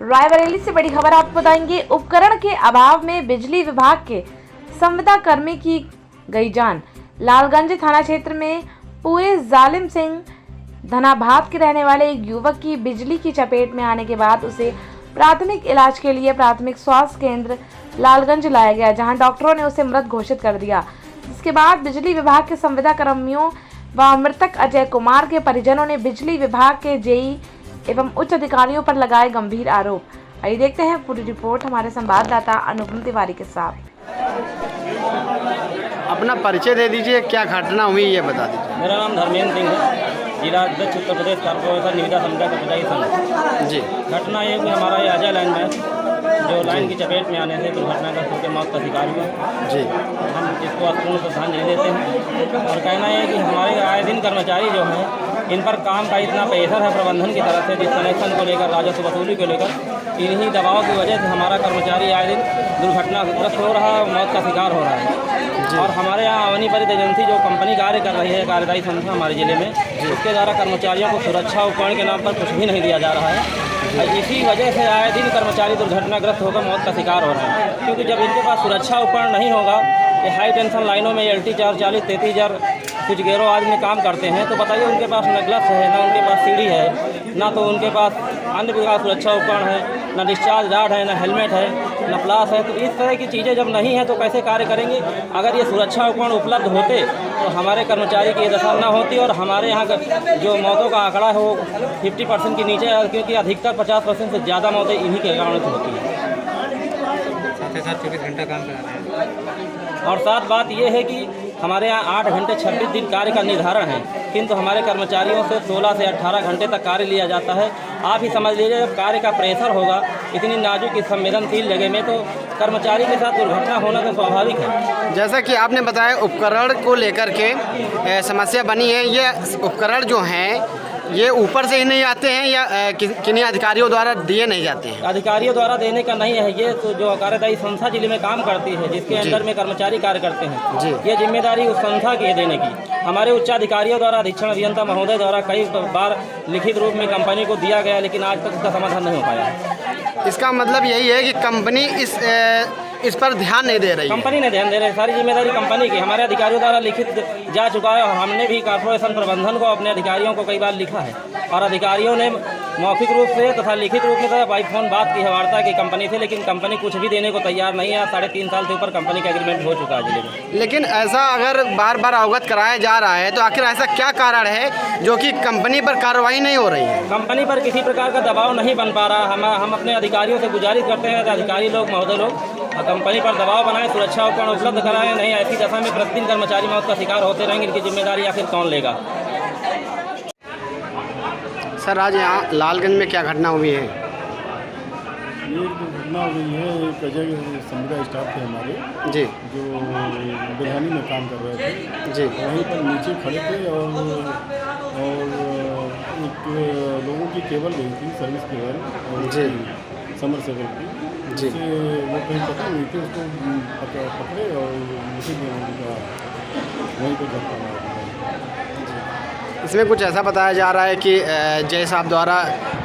रायबरेली से बड़ी खबर आपको बताएंगे। उपकरण के अभाव में बिजली विभाग के संविदा कर्मी की गई जान। लालगंज थाना क्षेत्र में पूरे जालिम सिंह धनाभात के रहने वाले एक युवक की बिजली की चपेट में आने के बाद उसे प्राथमिक इलाज के लिए प्राथमिक स्वास्थ्य केंद्र लालगंज लाया गया, जहां डॉक्टरों ने उसे मृत घोषित कर दिया। जिसके बाद बिजली विभाग के संविदा कर्मियों व मृतक अजय कुमार के परिजनों ने बिजली विभाग के जेई एवं उच्च अधिकारियों पर लगाए गंभीर आरोप। आइए देखते हैं पूरी रिपोर्ट हमारे संवाददाता अनुपम तिवारी के साथ। अपना परिचय दे दीजिए, क्या घटना हुई ये बता दीजिए। मेरा नाम धर्मेंद्र सिंह है, जिला अध्यक्ष उत्तर प्रदेश कारपोरेशन निविदा संविदा कर्मचारी संघ। जी, घटना ये कि हमारा ये अजय लाइन में जो लाइन की चपेट में आने से दुर्घटनाग्रस्त होकर मौत का शिकार हुआ। जी, हम इसको पूर्ण श्रद्धांजलि देते हैं और कहना है कि हमारे आए दिन कर्मचारी जो हैं इन पर काम का इतना प्रेशर है प्रबंधन की तरफ से, डिस्कनेक्शन को लेकर, राजस्व वसूली को लेकर, इन्हीं दबाव की वजह से हमारा कर्मचारी आए दिन दुर्घटनाग्रस्त हो रहा है और मौत का शिकार हो रहा है। और हमारे यहाँ अवनी परित एजेंसी जो कंपनी कार्य कर रही है, कार्यदायी संस्था हमारे जिले में, उसके द्वारा कर्मचारियों को सुरक्षा उपकरण के नाम पर कुछ भी नहीं दिया जा रहा है। इसी वजह से आए दिन कर्मचारी दुर्घटनाग्रस्त होकर मौत का शिकार हो रहे हैं, क्योंकि जब इनके पास सुरक्षा उपकरण नहीं होगा, ये हाई टेंशन लाइनों में LT 440 33,000 कुछ गेरों आज में काम करते हैं, तो बताइए उनके पास न ग्लव्स है, ना उनके पास सीढ़ी है, ना तो उनके पास अन्य प्रकार सुरक्षा उपकरण है, ना डिस्चार्ज राड है, ना हेलमेट है, ना प्लास है। तो इस तरह की चीज़ें जब नहीं है तो कैसे कार्य करेंगे। अगर ये सुरक्षा उपकरण उपलब्ध होते तो हमारे कर्मचारी की ये दशा न होती और हमारे यहाँ का जो मौतों का आंकड़ा है वो 50% के नीचे है, क्योंकि अधिकतर 50% से ज़्यादा मौतें इन्हीं के कारण से होती हैं। साथ ही साथ 24 घंटा काम करा रहे हैं। और साथ बात यह है कि हमारे यहाँ 8 घंटे 26 दिन कार्य का निर्धारण है, किंतु हमारे कर्मचारियों से 16 से 18 घंटे तक कार्य लिया जाता है। आप ही समझ लीजिए, जब कार्य का प्रेशर होगा इतनी नाजुक संवेदनशील जगह में, तो कर्मचारी के साथ दुर्घटना होना तो स्वाभाविक है। जैसा कि आपने बताया उपकरण को लेकर के समस्या बनी है, ये उपकरण जो हैं ये ऊपर से ही नहीं आते हैं या किन्हीं अधिकारियों द्वारा दिए नहीं जाते हैं? अधिकारियों द्वारा देने का नहीं है, ये तो जो कार्यदायी संस्था जिले में काम करती है, जिसके अंदर में कर्मचारी कार्य करते हैं, ये जिम्मेदारी उस संस्था की है देने की। हमारे उच्चाधिकारियों द्वारा, अधीक्षण अभियंता महोदय द्वारा कई बार लिखित रूप में कंपनी को दिया गया, लेकिन आज तक इसका समाधान नहीं हो पाया। इसका मतलब यही है कि कंपनी इस पर ध्यान नहीं दे रही। कंपनी ने ध्यान दे रही है, सारी जिम्मेदारी कंपनी की। हमारे अधिकारियों द्वारा लिखित जा चुका है और हमने भी कॉर्पोरेशन प्रबंधन को, अपने अधिकारियों को कई बार लिखा है और अधिकारियों ने मौखिक रूप से तथा लिखित रूप में बाई फोन बात की है, वार्ता की कंपनी से, लेकिन कंपनी कुछ भी देने को तैयार नहीं है। 3.5 साल से ऊपर कंपनी का एग्रीमेंट हो चुका है जिले में। लेकिन ऐसा अगर बार बार अवगत कराया जा रहा है तो आखिर ऐसा क्या कारण है जो कि कंपनी पर कार्रवाई नहीं हो रही है? कंपनी पर किसी प्रकार का दबाव नहीं बन पा रहा। हम अपने अधिकारियों से गुजारिश करते हैं, अधिकारी लोग, महोदय लोग, कंपनी पर दबाव बनाए, सुरक्षा उपकरण उपलब्ध कराएं। नहीं ऐसी दशा में प्रतिदिन कर्मचारी मौत का शिकार होते रहेंगे, इनकी जिम्मेदारी आखिर कौन लेगा? सर, आज यहाँ लालगंज में क्या घटना हुई है? ये जो घटना हुई है, एक अजय संविदा स्टाफ थे हमारे, जी, जो बिरहानी में काम कर रहे थे। जी, वहीं पर नीचे खड़े थे और एक लोगों की केबल गई थी, सर्विस केबल, और जी, समर सेबल की, जी, जिससे वो कहीं पकड़ी हुई थी, उसको पकड़े और उसी में उनका वहीं पर झटका मारा। इसमें कुछ ऐसा बताया जा रहा है कि जय साहब द्वारा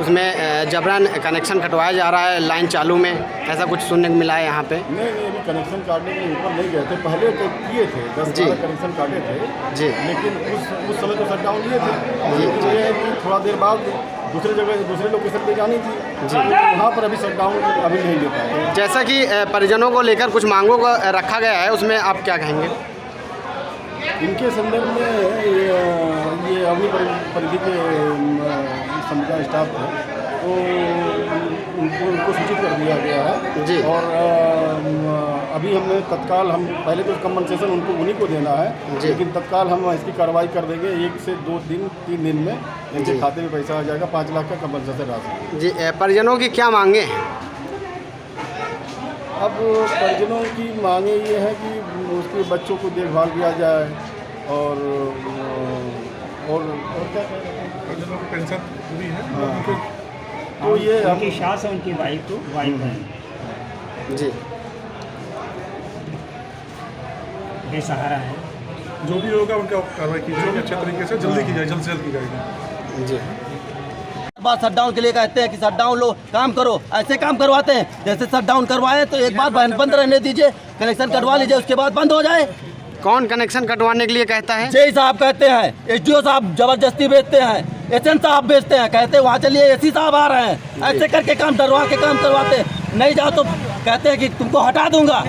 उसमें जबरन कनेक्शन कटवाया जा रहा है लाइन चालू में, ऐसा कुछ सुनने को मिला है यहाँ पे? नहीं, अभी कनेक्शन काटने के लिए ऊपर नहीं गए थे, पहले तो किए थे, 10-12 कनेक्शन काटे थे जी, लेकिन उस समय तो शट डाउन लिए थे। लेकिन ये है कि थोड़ा देर बाद दूसरे जगह, दूसरे लोकेशन पे जानी थी जी, वहाँ पर अभी शट डाउन अभी नहीं ले पाए। जैसा कि परिजनों को लेकर कुछ मांगों को रखा गया है, उसमें आप क्या कहेंगे? इनके संदर्भ में ये अवनी परिधि के संविदा स्टाफ है, तो उनको सूचित कर दिया गया है जी। और अभी हमने तत्काल, हम पहले तो कंपनसेशन उनको उन्हीं को देना है, लेकिन तत्काल हम इसकी कार्रवाई कर देंगे। 1 से 2 दिन 3 दिन में इनके खाते में पैसा आ जाएगा, 5 लाख का कंपनसेशन राशि जी। परिजनों की क्या मांगे हैं? अब परिजनों की मांगे ये है कि उसके बच्चों को देखभाल किया जाए और क्या परिजनों को पेंशन पूरी है, तो ये उनकी सास है, उनकी वाइफ है जी, बेसहारा है। जो भी होगा उनका कार्रवाई की जाएगी, अच्छे तरीके से जल्दी की जाए, जल्द से जल्द की जाएगी जी। बात शटडाउन के लिए कहते हैं कि शटडाउन लो, काम करो, ऐसे काम करवाते हैं जैसे शटडाउन करवाए तो एक बार बंद रहने दीजिए, कनेक्शन कटवा लीजिए, उसके बाद बंद हो जाए। कौन कनेक्शन कटवाने के लिए कहता है? जेई साहब कहते हैं, एसडीओ साहब जबरदस्ती भेजते हैं, एसएन साहब भेजते हैं, कहते हैं वहाँ चलिए, एसी साहब आ रहे हैं, ऐसे करके काम डरवा के काम करवाते हैं। नहीं जाओ तो कहते हैं कि तुमको हटा दूंगा।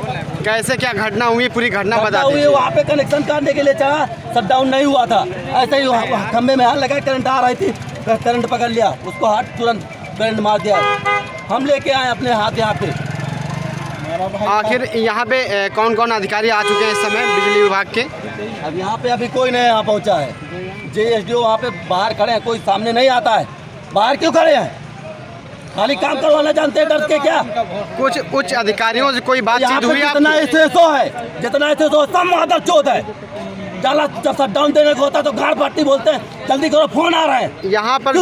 कैसे क्या घटना हुई, पूरी घटना बता हुई, दीजिए। वहाँ पे कनेक्शन काटने के लिए चला, शटडाउन नहीं हुआ था, ऐसे ही खंबे में हाथ लगा, करंट आ रही थी, करंट पकड़ लिया, उसको हाथ तुरंत करंट मार दिया। हम लेके आए अपने हाथ यहाँ पे। आखिर यहाँ पे कौन कौन अधिकारी आ चुके हैं इस समय बिजली विभाग के? अब यहाँ पे अभी कोई नहीं यहाँ पहुँचा है। जेएसडीओ वहाँ पे बाहर खड़े हैं, कोई सामने नहीं आता है। बाहर क्यों खड़े हैं? खाली काम करवाना जानते हैं, डर के क्या? कुछ उच्च अधिकारियों से कोई बातचीत हुई? जितना एसएसओ है, जितना एसएसओ सब मादर चौथ है। जला जब शटडाउन देने को होता है तो गाड़ पट्टी बोलते हैं, जल्दी करो, फोन आ रहा है। यहाँ पर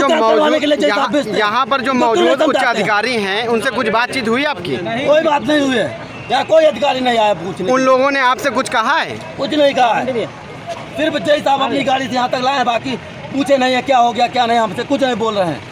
जो मौजूद उच्च अधिकारी हैं उनसे कुछ बातचीत हुई आपकी? कोई बात नहीं हुई है, यहाँ कोई अधिकारी नहीं आया पूछने। उन लोगों ने आपसे कुछ कहा है? कुछ नहीं कहा है, सिर्फ जय साहब अपनी गाड़ी से यहाँ तक लाए हैं, बाकी पूछे नहीं है क्या हो गया क्या नहीं, हमसे कुछ नहीं बोल रहे हैं।